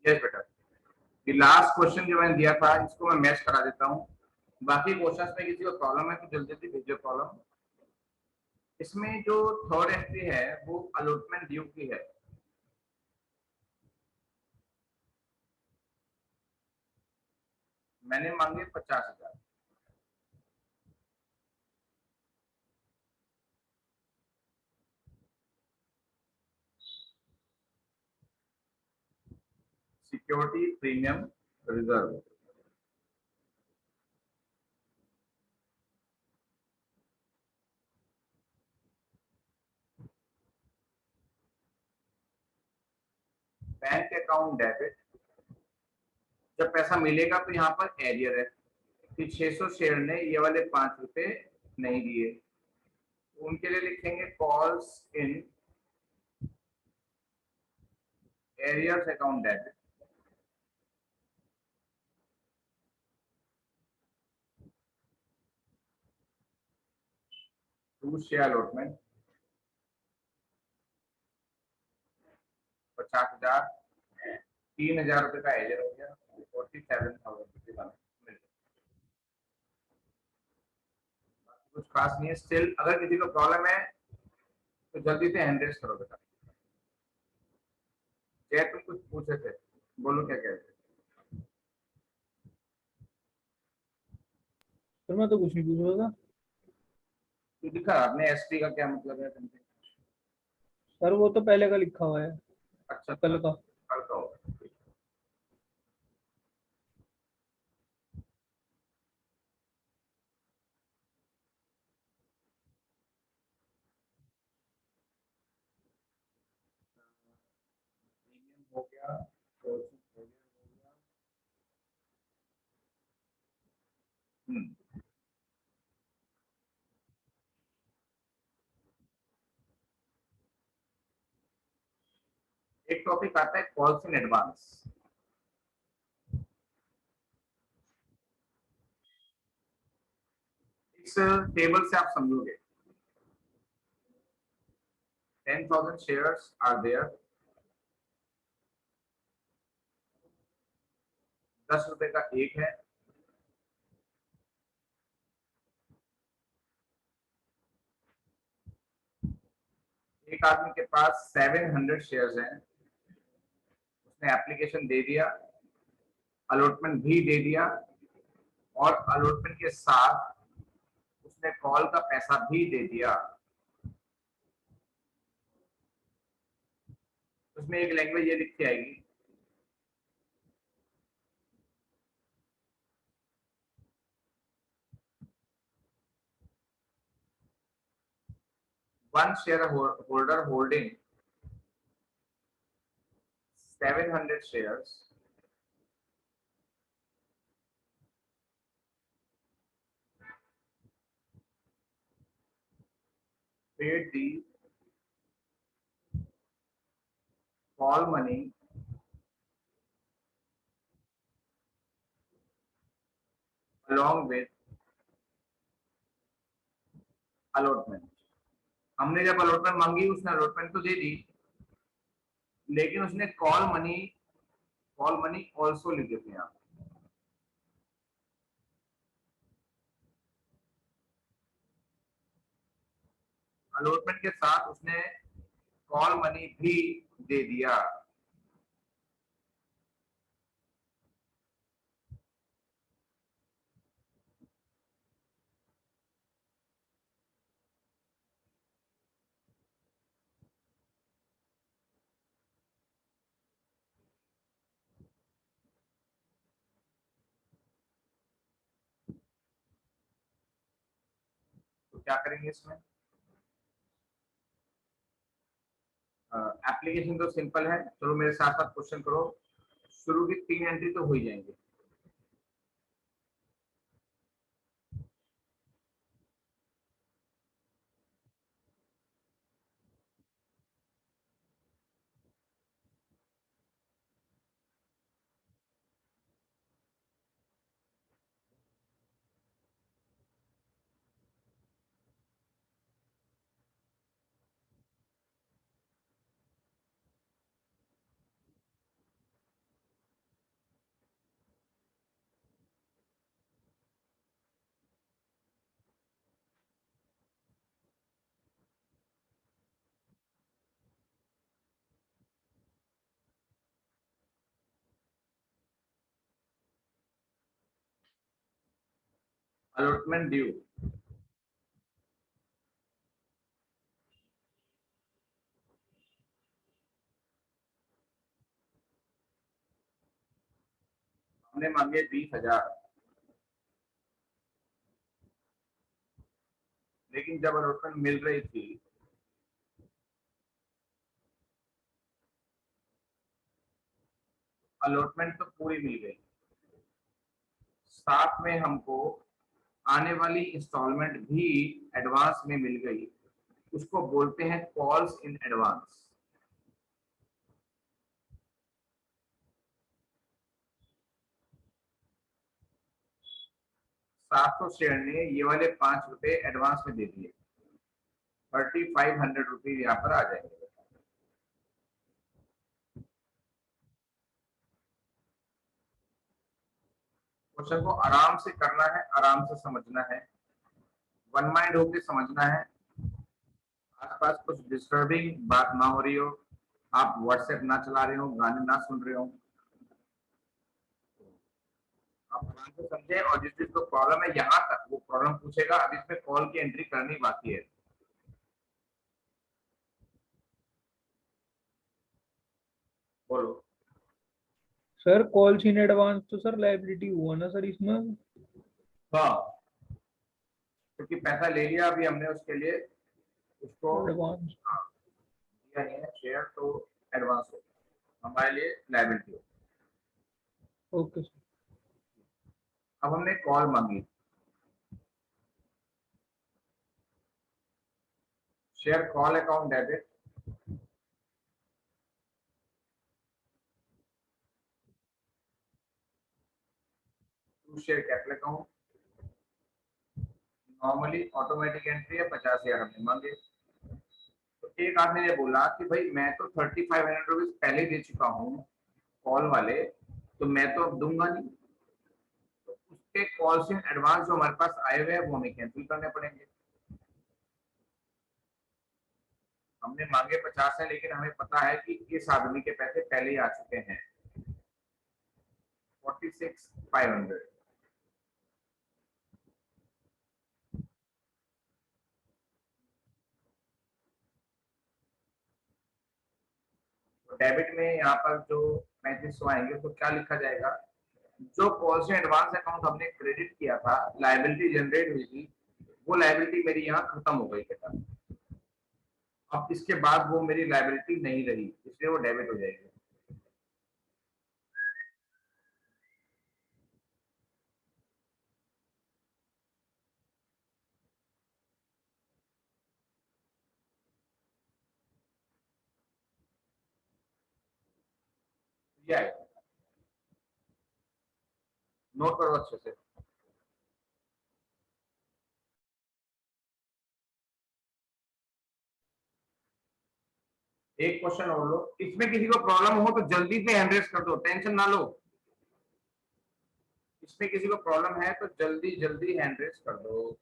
Yes बेटा, ये last question जो मैंने दिया था इसको मैं मैच करा देता हूँ। बाकी क्वेश्चंस में किसी को प्रॉब्लम है तो जल्दी जल्दी भेजो प्रॉब्लम। इसमें जो थर्ड एंट्री है वो अलॉटमेंट ड्यू की है। मैंने मांगे 50,000। Security premium reserve, bank account debit. जब पैसा मिलेगा तो यहाँ पर एरियर है कि 600 शेयर ने ये वाले 5 रुपए नहीं दिए, उनके लिए लिखेंगे calls in arrears account debit. To share allotment 50,000, 3,000 रुपए का एरियर हो गया, 47,000 रुपए का मिल गया। कुछ खास नहीं है। स्टिल अगर किसी को प्रॉब्लम है तो जल्दी से हैंड रेस करो बेटा। जय तुम कुछ पूछे थे, बोलो क्या कहते। सर मैं तो कुछ नहीं पूछ रहा था। तो दिखा आपने एसटी का क्या मतलब है तुमसे? सर वो तो पहले का लिखा हुआ है, अच्छा कल का। कल का होगा। प्रीमियम हो गया, सोर्सिंग हो गया। एक टॉपिक आता है कॉल्स इन एडवांस। इस टेबल से आप समझोगे 10,000 शेयर्स आर देयर, 10 रुपए का एक है। एक आदमी के पास 700 शेयर्स हैं, उसने एप्लीकेशन दे दिया, अलॉटमेंट भी दे दिया, और अलॉटमेंट के साथ उसने कॉल का पैसा भी दे दिया। उसमें एक लैंग्वेज ये लिखी आएगी, one share holder holding 700 shares paid the call money along with allotment। हमने जब अलॉटमेंट मांगी उसने अलॉटमेंट तो दे दी, लेकिन उसने कॉल मनी ऑल्सो लिख देते हैं आप। अलॉटमेंट के साथ उसने कॉल मनी भी दे दिया। तो क्या करेंगे इसमें? एप्लीकेशन तो सिंपल है, चलो मेरे साथ साथ क्वेश्चन करो। शुरू की 3 एंट्री तो हो ही जाएंगे। अलॉटमेंट ड्यू, हमने मांगे 20,000, लेकिन जब अलॉटमेंट मिल रही थी अलॉटमेंट तो पूरी मिल गई, साथ में हमको आने वाली इंस्टॉलमेंट भी एडवांस में मिल गई। उसको बोलते हैं कॉल्स इन एडवांस। 700 शेयर ने ये वाले 5 रुपए एडवांस में दे दिए, 3500 रुपीज यहाँ पर आ जाएंगे। क्वेश्चन को आराम से करना है, आराम से समझना है, वन माइंड होकर समझना है। आसपास कुछ डिस्टर्बिंग बात ना हो रही हो, आप व्हाट्सएप ना चला रहे हो, गाने ना सुन रहे हो, आप आराम से समझे। और जिस चीज को प्रॉब्लम है यहाँ तक वो प्रॉब्लम पूछेगा। अब इसमें कॉल की एंट्री करनी बाकी है। बोलो। सर कॉल्स इन एडवांस तो सर लाइबिलिटी हुआ ना सर इसमें। हाँ, क्योंकि पैसा ले लिया अभी हमने उसके लिए, उसको एडवांस। हाँ, दिया नहीं है शेयर, तो एडवांस हो हमारे लिए लाइबिलिटी हो। Okay sir. अब हमने कॉल मांगी, share call account debit, to share capital account, normally automatic entry है, 50,000 हमने मांगे। तो एक आदमी ने बोला कि भाई मैं तो 3500 रुपीज पहले दे चुका हूँ कॉल वाले, तो मैं तो अब दूंगा नहीं। तो उसके कॉल से एडवांस जो हमारे पास आए हुए हैं वो हमें कैंसिल करने पड़ेंगे। हमने मांगे 50 है, लेकिन हमें पता है कि इस आदमी के पैसे पहले ही आ चुके हैं, 46,500। तो डेबिट में यहाँ पर जो 3500 आएंगे तो क्या लिखा जाएगा, जो कॉल से एडवांस अकाउंट हमने क्रेडिट किया था, लायबिलिटी जनरेट हुई थी, वो लायबिलिटी मेरी यहाँ खत्म हो गई बेटा। अब इसके बाद वो मेरी लायबिलिटी नहीं रही, इसलिए वो डेबिट हो जाएगी। ये आएगा, नोट करो अच्छे से। एक क्वेश्चन और लो, इसमें किसी को प्रॉब्लम हो तो जल्दी से हैंड रेज कर दो, टेंशन ना लो। इसमें किसी को प्रॉब्लम है तो जल्दी जल्दी हैंड रेज कर दो।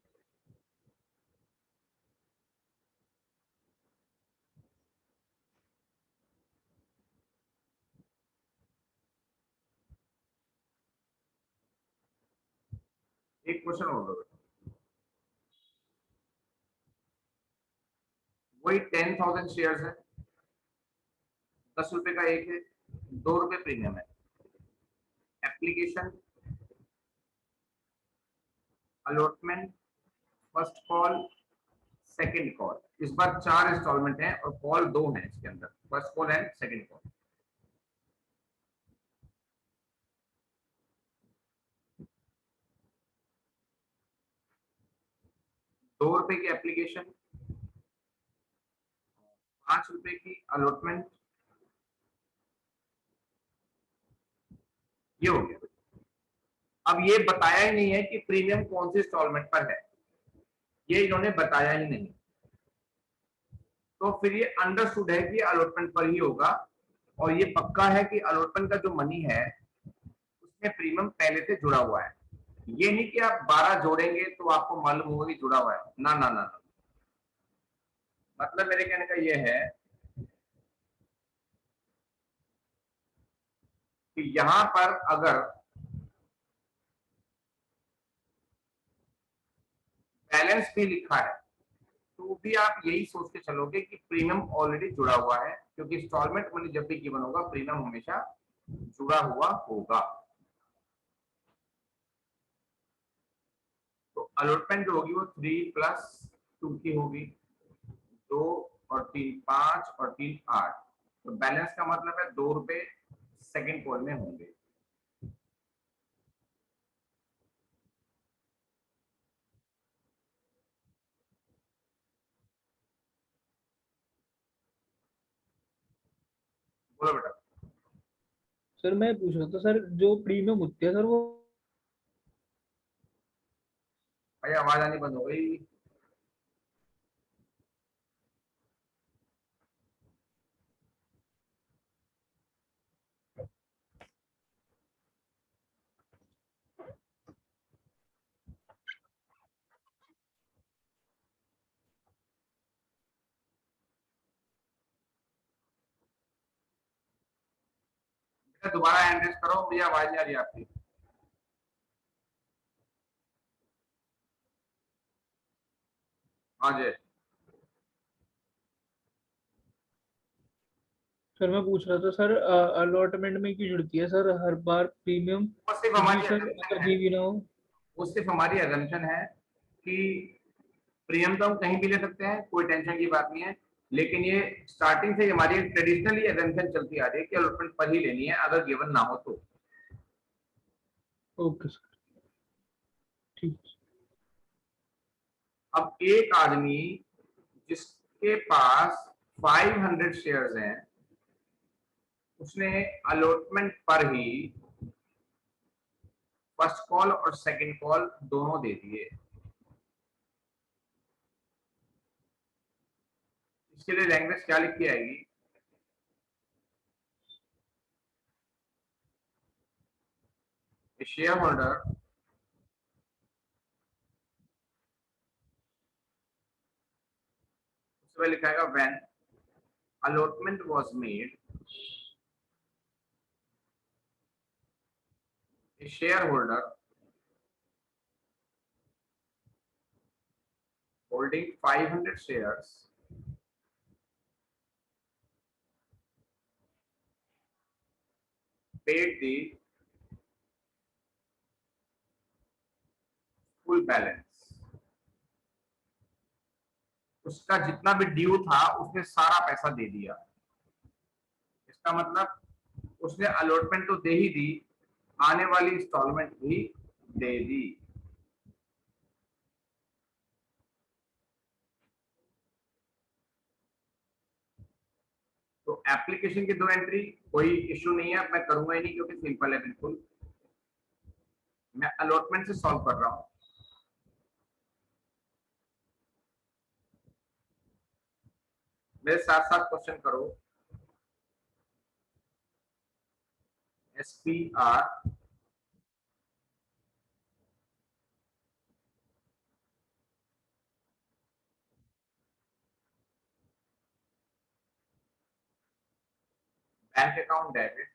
एक क्वेश्चन और लो, वही 10,000 शेयर है, 10 रुपए का एक है, 2 रुपए प्रीमियम है। Application, allotment, first call, second call, इस बार 4 इंस्टॉलमेंट हैं और कॉल 2 हैं इसके अंदर, first call and second call. 2 रुपए की एप्लीकेशन, 5 रुपए की अलॉटमेंट, ये हो गया। अब ये बताया ही नहीं है कि प्रीमियम कौन सी इंस्टॉलमेंट पर है, ये इन्होंने बताया ही नहीं, तो फिर ये अंडरस्टूड है कि अलॉटमेंट पर ही होगा। और ये पक्का है कि अलॉटमेंट का जो मनी है उसमें प्रीमियम पहले से जुड़ा हुआ है। ये नहीं कि आप 12 जोड़ेंगे तो आपको मालूम होगा कि जुड़ा हुआ है, ना ना ना। मतलब मेरे कहने का ये है कि यहां पर अगर बैलेंस भी लिखा है तो भी आप यही सोच के चलोगे कि प्रीमियम ऑलरेडी जुड़ा हुआ है, क्योंकि इंस्टॉलमेंट मनी जब भी गिवन होगा प्रीमियम हमेशा जुड़ा हुआ होगा। तो अलॉटमेंट जो होगी वो 3+2 की होगी, 2 और 3 5 और 3 8। तो बैलेंस का मतलब है 2 रुपए सेकेंड कॉल में होंगे। बोलो बेटा। सर मैं पूछ रहा था सर, जो प्रीमियम होती है सर वो भाई आवाज आनी बंद हो गई। बेटा दोबारा हैंड रेस करो, मुझे आवाज नहीं आ रही आपकी। हाँ जी। सर मैं पूछ रहा था सर, अलॉटमेंट में क्यों जुड़ती है सर हर बार प्रीमियम? वो सिर्फ कुछ भी हमारी सर assumption है, कभी भी ना हो। वो सिर्फ हमारी assumption है कि प्रीमियम तो हम कहीं भी ले सकते हैं, कोई टेंशन की बात नहीं है। लेकिन ये स्टार्टिंग से हमारी ट्रेडिशनली assumption चलती आ रही है कि अलॉटमेंट पर ही लेनी है अगर गिवन ना हो तो। ओके सर, ठीक है। अब एक आदमी जिसके पास 500 शेयर्स हैं, उसने अलॉटमेंट पर ही फर्स्ट कॉल और सेकंड कॉल दोनों दे दिए। इसके लिए लैंग्वेज क्या लिखी आएगी? शेयर होल्डर उसमें लिखा है when allotment was made, a shareholder holding 500 shares paid the full balance। उसका जितना भी ड्यू था उसने सारा पैसा दे दिया। इसका मतलब उसने अलॉटमेंट तो दे ही दी, आने वाली इंस्टॉलमेंट भी दे दी। तो एप्लीकेशन की 2 एंट्री कोई इश्यू नहीं है, मैं करूंगा ही नहीं क्योंकि सिंपल है बिल्कुल। मैं अलॉटमेंट से सॉल्व कर रहा हूं। मेरे साथ साथ क्वेश्चन करो। SPR bank account debit,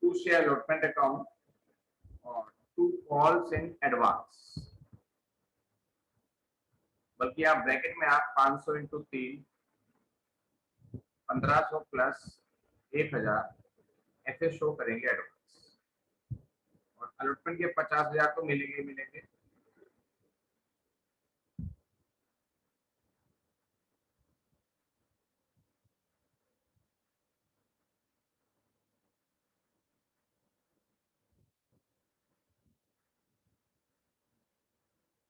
to share allotment account और 2 कॉल्स इन एडवांस। बल्कि आप ब्रैकेट में आप 500 इंटू 3 1500 प्लस 1000 ऐसे शो करेंगे एडवांस। और अलॉटमेंट के 50,000 तो मिलेंगे ही मिलेंगे।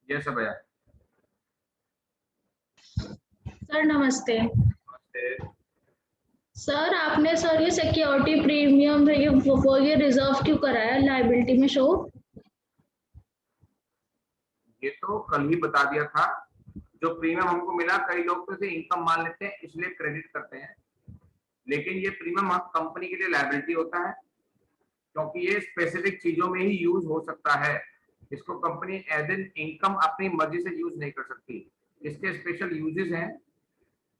ये सब भैया। सर नमस्ते। नमस्ते। सर आपने सर ये सिक्योरिटी प्रीमियम ये रिजर्व क्यों कराया लायबिलिटी में शो? ये तो कल ही बता दिया था। जो प्रीमियम हमको मिला, कई लोग तो इसे इनकम मान लेते हैं इसलिए क्रेडिट करते हैं, लेकिन ये प्रीमियम कंपनी के लिए लायबिलिटी होता है क्योंकि ये स्पेसिफिक चीजों में ही यूज हो सकता है। इसको कंपनी एज एन इनकम अपनी मर्जी से यूज नहीं कर सकती। इसके स्पेशल यूजेस हैं।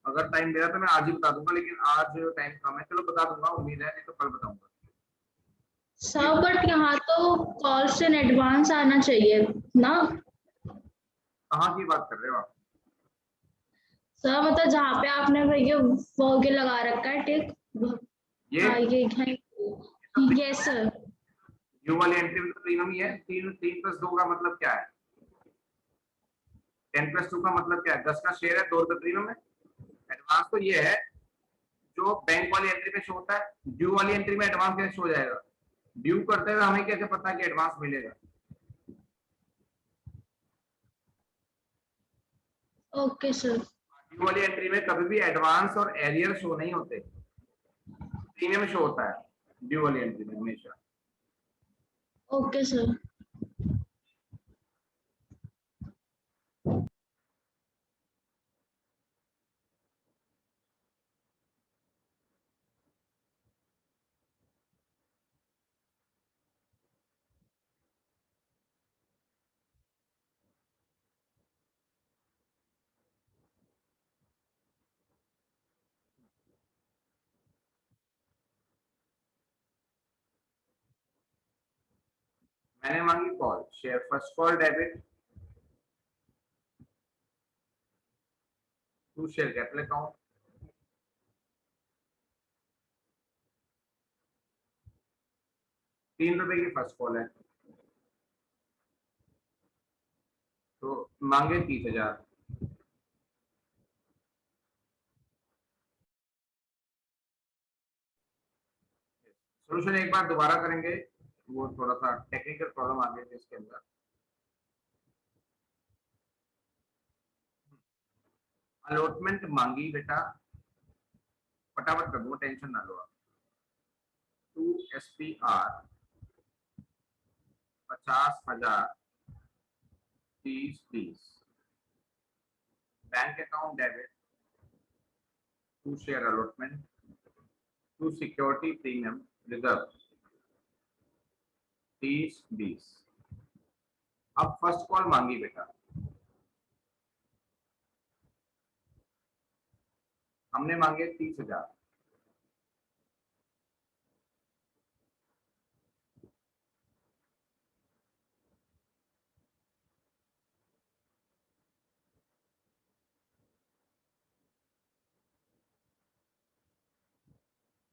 अगर टाइम मिला तो मैं आज ही बता दूंगा, लेकिन आज टाइम कम है, चलो बता दूंगा, उम्मीद है, नहीं तो कल बताऊंगा। सर बट यहाँ तो कॉल्स इन एडवांस आना चाहिए ना कहाँ की बात कर रहे हो आप? सर, मतलब जहाँ पे आपने भैया वो के लगा रखा है टिक। ये हाँ ये यस सर। न्यू वाली एंट्री में तो प्रीमियम ही है। 3 3 + 2 का मतलब क्या है? 10 + 2 का मतलब क्या है? 10 का शेयर है, 2 रुपए प्रीमियम है। एडवांस तो ये है जो बैंक वाली एंट्री में शो होता है। ड्यू वाली एंट्री में एडवांस कैसे शो हो जाएगा? ड्यू करते हुए हमें कैसे पता कि एडवांस मिलेगा? Okay sir. ड्यू वाली एंट्री में कभी भी एडवांस और एरियर शो नहीं होते, प्रीमियम शो होता है ड्यू वाली एंट्री में हमेशा। Okay sir. मैंने मांगी call, share first call debit to share capital account. 3 रुपए की फर्स्ट कॉल है तो मांगे 30,000। सोल्यूशन एक बार दोबारा करेंगे, वो थोड़ा सा टेक्निकल प्रॉब्लम आ गई थी इसके अंदर। अलॉटमेंट मांगी बेटा, फटाफट कर दूंगा, टेंशन ना लो आप। 2 SPR 50,000 30 bank account debit to share allotment to security premium reserve 30 अब फर्स्ट कॉल मांगी बेटा, हमने मांगे 30,000।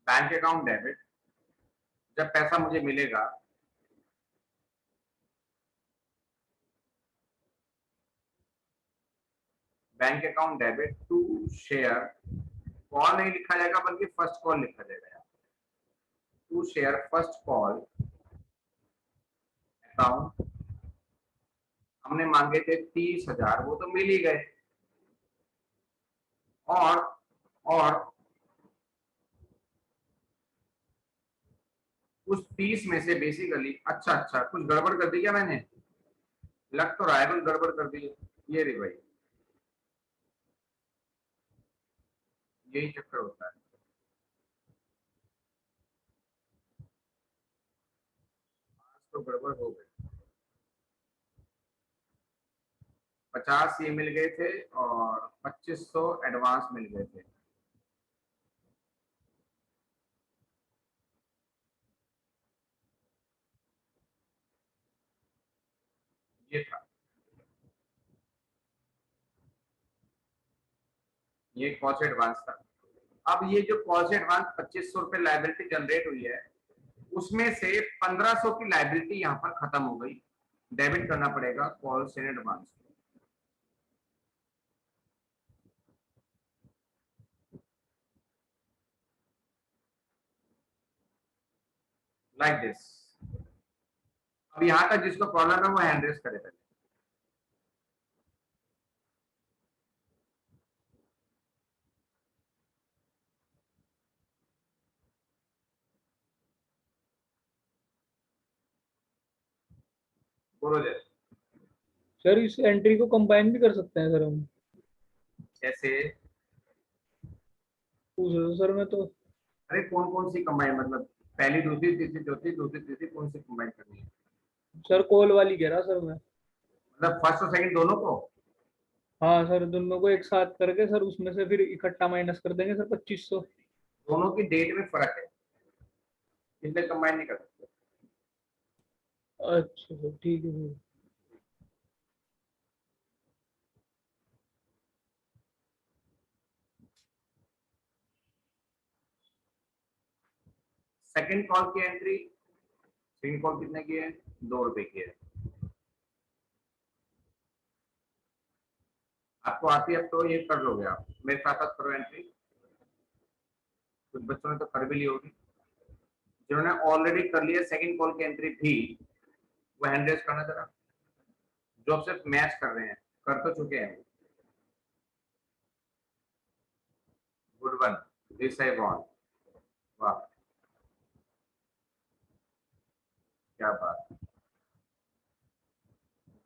बैंक अकाउंट डेबिट, जब पैसा मुझे मिलेगा bank account debit to share, call नहीं लिखा जाएगा बल्कि फर्स्ट कॉल लिखा जाएगा। To share first call account, हमने मांगे थे 30,000, वो तो मिल ही गए। और उस 30 में से बेसिकली अच्छा कुछ गड़बड़ कर दी क्या मैंने? लग तो रहा है कुछ गड़बड़ कर दी। ये रे भाई, यही चक्कर होता है। तो गड़बड़ हो गई। 50 ये मिल गए थे और 2500 एडवांस मिल गए थे। ये था, ये कॉस्ट एडवांस था। अब ये जो कॉस्ट एडवांस 2500 रुपए लाइबिलिटी जनरेट हुई है, उसमें से 1500 की लाइबिलिटी यहाँ पर खत्म हो गई, डेबिट करना पड़ेगा calls in advance. Like this. अब यहाँ तक जिसको प्रॉब्लम है वो हैंड रेज करे पहले। बोलो जय। सर इस एंट्री को कंबाइन भी कर सकते हैं सर हम? जैसे पूछ रहे थे सर मैं तो। अरे कौन कौन सी कंबाइन, मतलब पहली दूसरी तीसरी चौथी दूसरी तीसरी कौन सी कंबाइन करनी है? सर कॉल वाली कह रहा सर मैं। मतलब फर्स्ट और सेकंड दोनों को? हाँ सर, दोनों को एक साथ करके सर उसमें से फिर इकट्ठा माइनस कर देंगे सर 2500। दोनों की डेट में फर्क है, इसलिए कंबाइन नहीं कर सकते। अच्छा सर, ठीक है सर। सेकंड कॉल की एंट्री, सेकंड कॉल कितने की है? 2 रुपए की है। आपको आती है, अब तो ये कर लोगे आप, मेरे साथ साथ करो एंट्री। कुछ बच्चों ने तो कर भी ली होगी। जिन्होंने ऑलरेडी कर लिया सेकंड कॉल की एंट्री भी, वो हैंड रेज करना जरा, जो आप सिर्फ मैच कर रहे हैं, कर तो चुके हैं। Good one, this I want. वाह, क्या बात,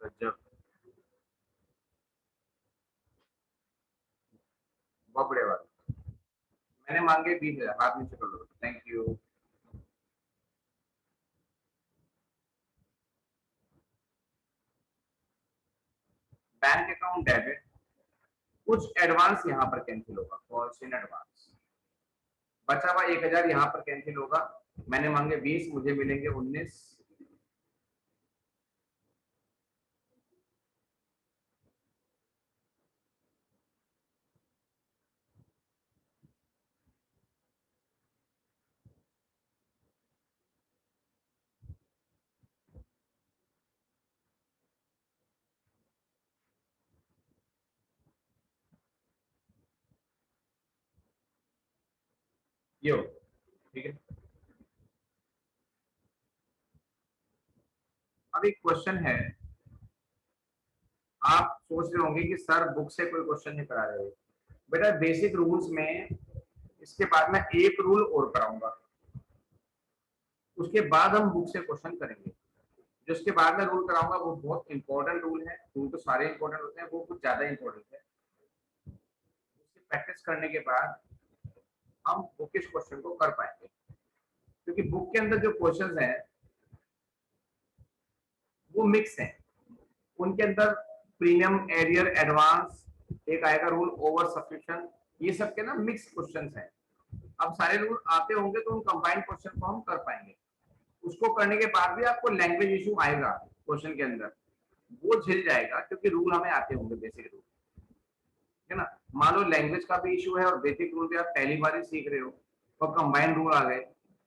गजब, बहुत बढ़िया बात। मैंने मांगे 20,000, हाथ नीचे कर लो, thank you. Bank account debit, कुछ एडवांस यहाँ पर कैंसिल होगा, कॉल्स इन एडवांस। बचा हुआ 1,000 यहाँ पर कैंसिल होगा। मैंने मांगे 20, मुझे मिलेंगे 19। यो, ठीक है। अब एक क्वेश्चन है, आप सोच रहे होंगे कि सर बुक से कोई क्वेश्चन नहीं करा रहे हो। बेटा बेसिक रूल्स में इसके बाद मैं एक रूल और कराऊंगा, उसके बाद हम बुक से क्वेश्चन करेंगे। जो उसके बाद में रूल कराऊंगा वो बहुत इंपॉर्टेंट रूल है। रूल तो सारे इंपॉर्टेंट होते हैं, वो कुछ ज्यादा इंपॉर्टेंट है। उसकी प्रैक्टिस करने के बाद हम बुक इस क्वेश्चन को कर पाएंगे, क्योंकि बुक के अंदर जो क्वेश्चंस हैं वो मिक्स हैं। उनके अंदर प्रीमियम, एरियर, एडवांस, एक आएगा रूल ओवर सब्सक्रिप्शन, ये सब के ना मिक्स क्वेश्चंस हैं। अब सारे रूल आते होंगे तो उन कंबाइंड क्वेश्चन को हम कर पाएंगे। उसको करने के बाद भी आपको लैंग्वेज इशू आएगा क्वेश्चन के अंदर, वो झिल जाएगा, क्योंकि रूल हमें आते होंगे, बेसिक रूल, है ना। मान लो लैंग्वेज का भी इशू है और बेसिक रूल भी आप पहली बार ही सीख रहे हो और कंबाइंड रूल आ गए,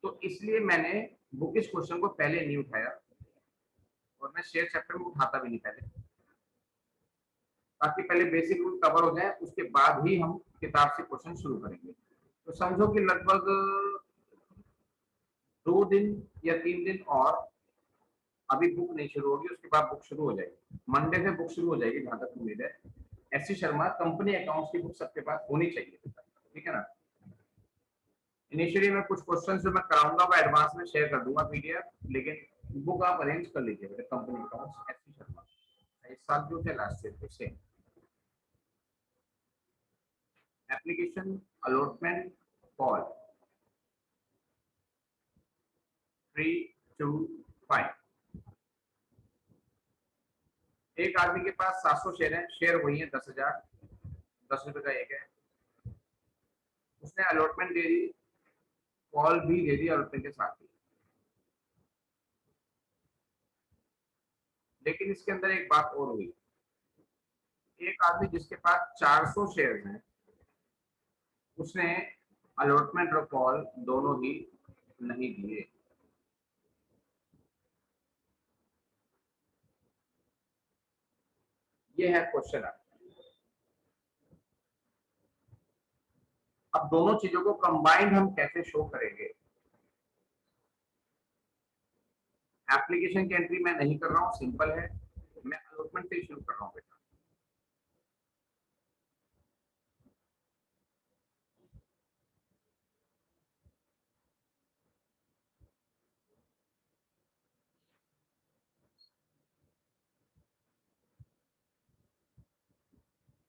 तो इसलिए मैंने बुकिश क्वेश्चन को पहले नहीं उठाया, और मैं शेयर चैप्टर में उठाता भी नहीं पहले, ताकि पहले बेसिक रूल कवर हो जाए, उसके बाद ही हम किताब से क्वेश्चन शुरू करेंगे। तो समझो कि लगभग 2 दिन या 3 दिन और, अभी बुक नहीं शुरू होगी, उसके बाद बुक शुरू हो जाएगी। मंडे से बुक शुरू हो जाएगी जहां तक उम्मीद है। एससी शर्मा कंपनी अकाउंट्स की बुक सबके पास होनी चाहिए, ठीक है ना। इनिशियली मैं कुछ क्वेश्चन जो मैं कराऊंगा वो एडवांस में शेयर कर दूंगा पीडीएफ, लेकिन बुक आप अरेंज कर लीजिए कंपनी अकाउंट्स एससी शर्मा। इस साल जो थे लास्ट ईयर से एप्लीकेशन अलॉटमेंट कॉल 325। एक आदमी के पास 700 शेयर है, शेयर वही है 10,000, 10 रुपए का एक है। उसने अलॉटमेंट दे दी, कॉल भी दे दी अलॉटमेंट के साथ ही। लेकिन इसके अंदर एक बात और हुई, एक आदमी जिसके पास 400 शेयर हैं, उसने अलॉटमेंट और कॉल दोनों ही नहीं दिए। ये है क्वेश्चन। अब दोनों चीजों को कंबाइंड हम कैसे शो करेंगे? एप्लीकेशन की एंट्री मैं नहीं कर रहा हूं, सिंपल है, मैं अलॉटमेंट से शुरू कर रहा हूं बेटा।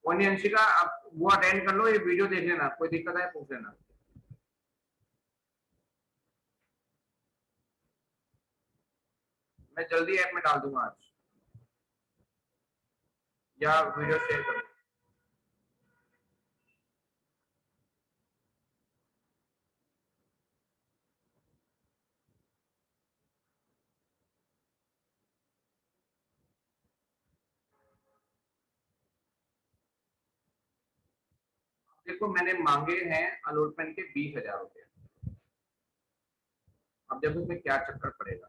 वही अंशिका, आप वो अटेंड कर लो, ये वीडियो देख लेना, कोई दिक्कत है पूछ लेना। मैं जल्दी ऐप में डाल दूंगा आज, या वीडियो शेयर कर दूंगा। देखो मैंने मांगे हैं अलॉटमेंट के 20,000 रुपये। अब देखो इसमें क्या चक्कर पड़ेगा।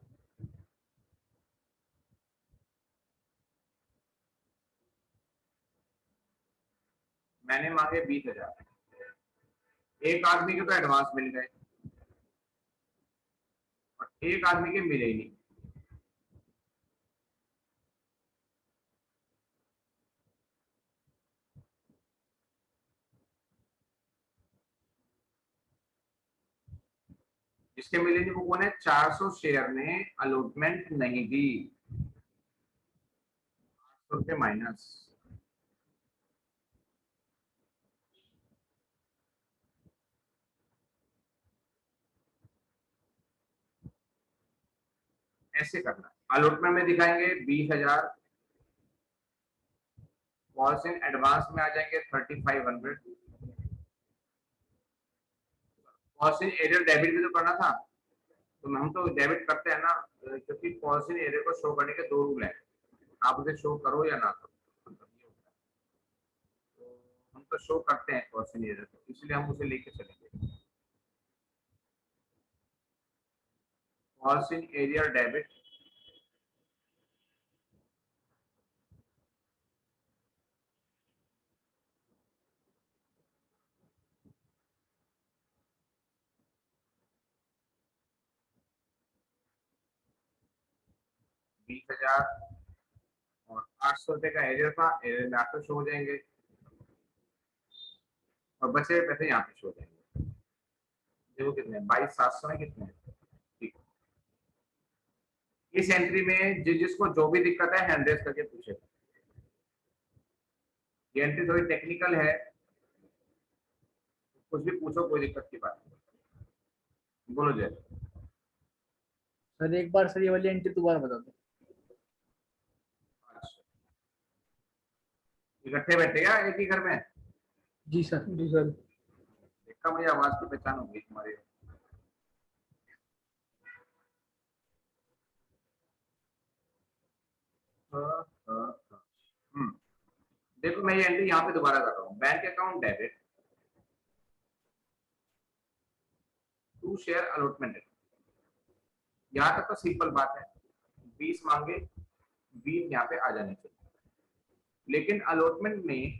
मैंने मांगे 20,000, एक आदमी के तो एडवांस मिल गए और एक आदमी के मिले ही नहीं। जिसके मिले नहीं वो कौन है? 400 शेयर ने अलॉटमेंट नहीं दी, 800 रुपये माइनस। ऐसे करना, अलॉटमेंट में दिखाएंगे 20,000, कॉल्स इन एडवांस में आ जाएंगे 3500, कॉल्स इन एरियर डेबिट भी तो करना था, तो हम तो डेबिट करते हैं ना, क्योंकि कॉल्स इन एरियर को शो करने के दो रूल हैं, आप उसे शो करो या ना करो, मतलब ये होता है। तो हम तो शो करते हैं कॉल्स इन एरियर को, इसलिए हम उसे लेके चलेंगे। कॉल्स इन एरियर डेबिट, $20,000 और 800 रुपये का एरियर था, एरियर में 800 शो हो जाएंगे और बचे हुए पैसे यहाँ पे शो हो जाएंगे। देखो कितने, 22,700 है, कितने? ठीक। इस एंट्री में जिसको जो भी दिक्कत है हैंड रेज करके पूछेगा। ये एंट्री थोड़ी टेक्निकल है, कुछ भी पूछो, कोई दिक्कत की बात नहीं। बोलो जय। सर एक बार सर ये वाली एंट्री दोबारा बता दो। अच्छा, इकट्ठे बैठे या एक ही घर में? जी सर। जी सर। देखा, मुझे आवाज की पहचान होगी तुम्हारी। हाँ, हाँ, हाँ। देखो मैं ये एंट्री यहाँ पे दोबारा कर रहा हूँ, bank account debit to share allotment. यहाँ तक तो सिंपल बात है, 20 मांगे, 20 यहाँ पे आ जाने चाहिए। लेकिन अलॉटमेंट में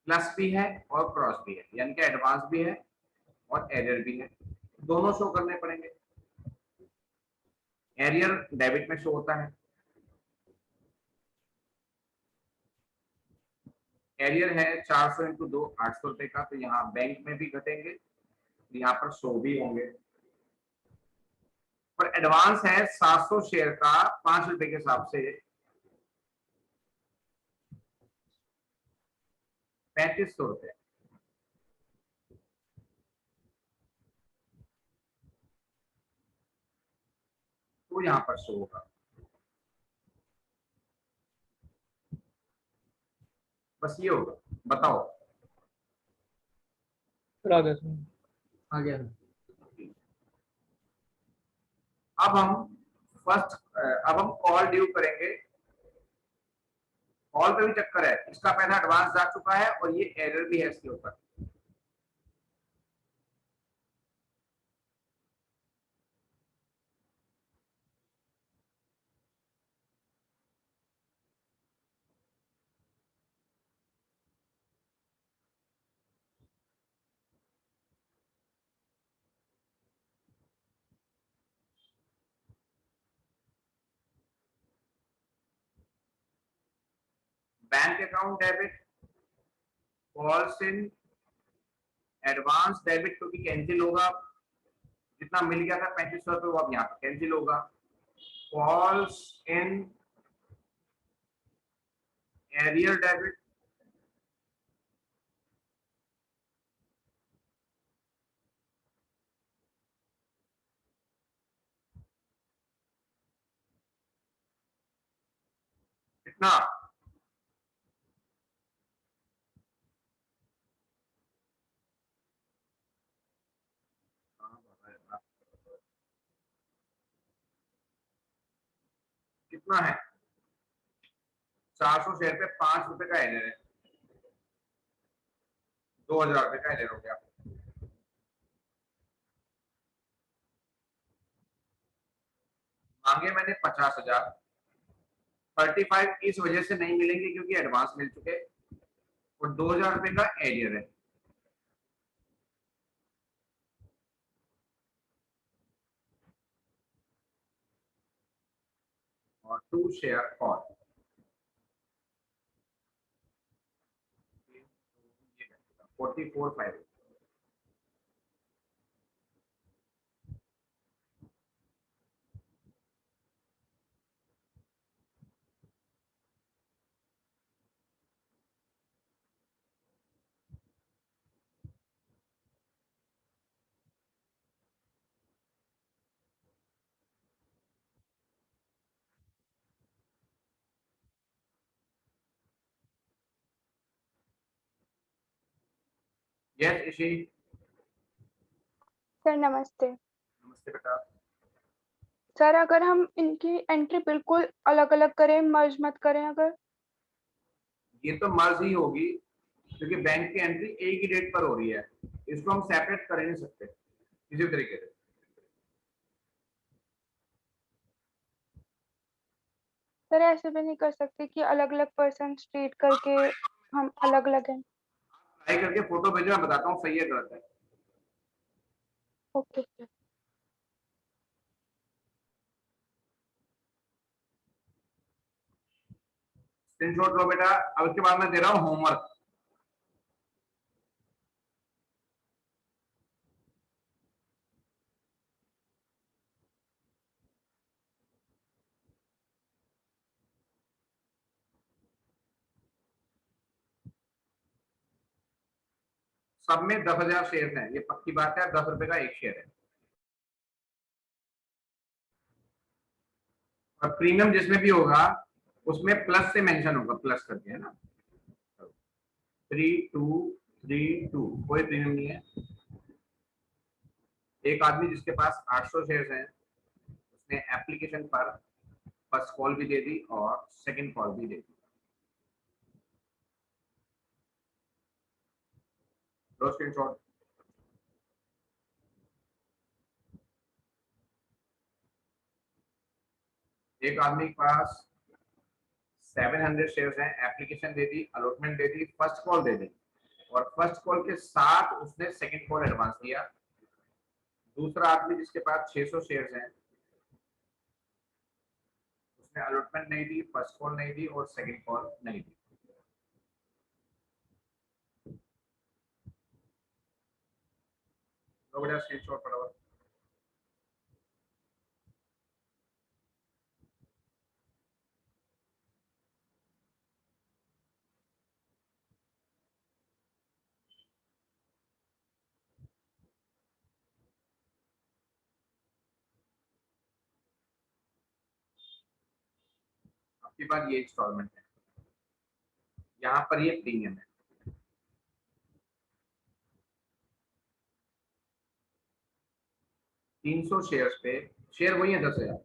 प्लस भी है और क्रॉस भी है, यानी कि एडवांस भी है और एरियर भी है, दोनों शो करने पड़ेंगे। एरियर डेबिट में शो होता है, एरियर है 400 इंटू 2, 800 रुपए का, तो यहाँ बैंक में भी घटेंगे, यहाँ पर शो भी होंगे। और एडवांस है 700 शेयर का 5 रुपए के हिसाब से 3500 रुपए, तो यहाँ पर शो होगा। बस ये होगा, बताओ। सर आ गया सर। आ गया। अब हम अब हम कॉल ड्यू करेंगे। कॉल का भी चक्कर है, इसका पैसा एडवांस जा चुका है और ये एरर भी है इसके ऊपर। Bank account debit, calls in advance debit, क्योंकि कैंसिल होगा, जितना मिल गया था 3500 रुपये वो अब यहाँ पर कैंसिल होगा। कॉल्स इन एरियर डेबिट, कितना? कितना है? 400 शेयर पे 5 रुपए का एरर है, 2000 रुपए का एरर हो गया। मांगे मैंने 50,000, 35 इस वजह से नहीं मिलेंगे क्योंकि एडवांस मिल चुके, और 2000 रुपए का एरियर है। और 2 share call, 44,500। Yes Ishi, sir नमस्ते। नमस्ते बेटा। सर अगर हम इनकी एंट्री बिल्कुल अलग अलग करें, मर्ज मत करें अगर? ये तो मर्ज ही होगी क्योंकि बैंक की एंट्री एक ही डेट पर हो रही है, इसको हम सेपरेट कर ही नहीं सकते किसी तरीके से। सर ऐसे भी नहीं कर सकते कि अलग अलग पर्सन ट्रीट करके हम अलग अलग हैं? ट्राई करके फोटो भेजो, मैं बताता हूँ सही है गलत है। Okay sir. स्क्रीनशॉट लो बेटा। अब इसके बाद मैं दे रहा हूँ होमवर्क। सब में 10,000 शेयर हैं, ये पक्की बात है, 10 रुपए का एक शेयर है। और प्रीमियम जिसमें भी होगा उसमें प्लस से मेंशन होगा, प्लस करके, है ना। 3232 कोई प्रीमियम नहीं है। एक आदमी जिसके पास 800 शेयर हैं, उसने एप्लीकेशन पर फर्स्ट कॉल भी दे दी और सेकंड कॉल भी दे दी। लो स्क्रीनशॉट। एक आदमी के पास 700 शेयर्स हैं, एप्लीकेशन दे दी, अलॉटमेंट दे दी, फर्स्ट कॉल दे दी, और फर्स्ट कॉल के साथ उसने सेकंड कॉल एडवांस दिया। दूसरा आदमी जिसके पास 600 शेयर्स हैं, उसने अलॉटमेंट नहीं दी, फर्स्ट कॉल नहीं दी और सेकंड कॉल नहीं दी। लो बेटा स्क्रीनशॉट फटाफट। आपके पास ये इंस्टॉलमेंट है, यहाँ पर ये प्रीमियम है। तीन सौ शेयर्स पे, शेयर वही है 10,000,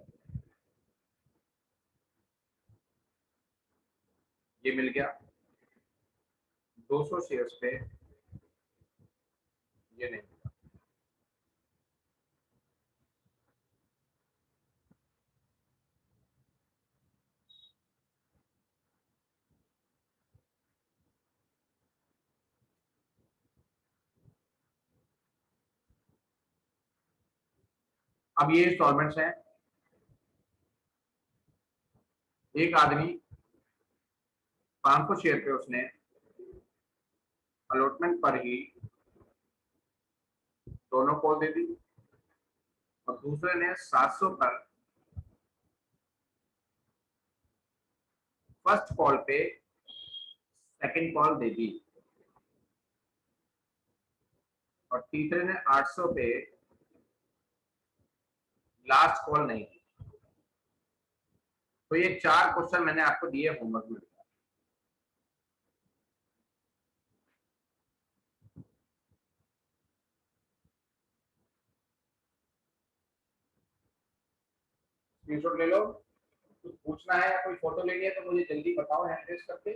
ये मिल गया। 200 शेयर्स पे ये नहीं मिला। अब ये इंस्टॉलमेंट्स हैं। एक आदमी 500 शेयर पे उसने अलॉटमेंट पर ही दोनों कॉल दे दी, और दूसरे ने 700 पर फर्स्ट कॉल पे सेकंड कॉल दे दी, और तीसरे ने 800 पे लास्ट कॉल नहीं दी। तो ये 4 क्वेश्चन मैंने आपको दिए होमवर्क में। स्क्रीनशॉट ले लो। कुछ पूछना है या कोई फोटो लेनी है तो मुझे जल्दी बताओ हैंड रेज करके।